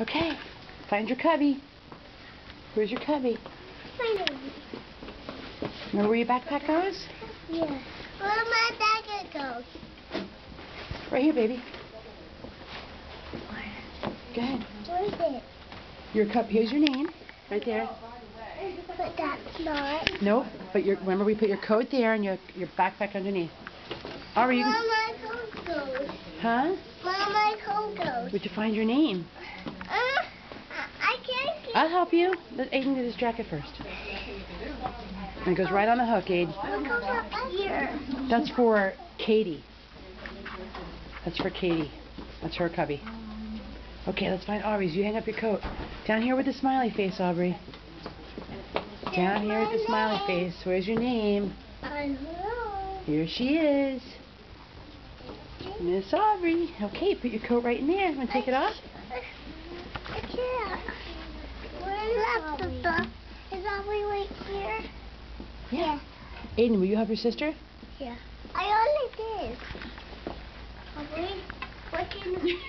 Okay, find your cubby. Where's your cubby? Remember where your backpack goes? Yeah. Where my backpack goes? Right here, baby. Go ahead. Where is it? Your cup. Here's your name. Right there. But that's not. Nope. But remember we put your coat there and your backpack underneath. Aubrey, you Where can... my coat goes? Huh? Where my coat goes? Where'd you find your name? I can't get. I'll help you. Let Aiden get his jacket first. And it goes right on the hook, Aiden. What goes up here? That's for Katie. That's for Katie. That's her cubby. Okay, let's find Aubrey's. You hang up your coat. Down here with the smiley face, Aubrey. Down here with the smiley face. Where's your name? Hello. Here she is. Miss Aubrey. Okay, put your coat right in there. Want to take it off? I can't. Where's Aubrey? Is Aubrey right here? Yeah. Aiden, will you help your sister? Yeah. I already did. Aubrey, what can you...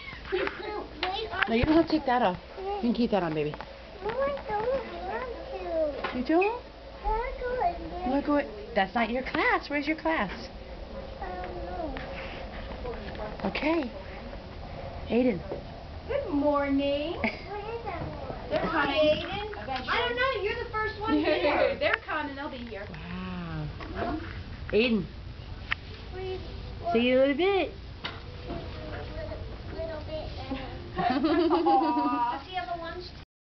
No, you don't have to take that off. You can keep that on, baby. No, I don't want to. You don't? I Look what. That's not your class. Where's your class? Okay. Aiden. Good morning. They're coming. Aiden. I don't know. You're the first one here. They're coming. They'll be here. Wow. Aiden. See you in a little bit. Little bit. Aww.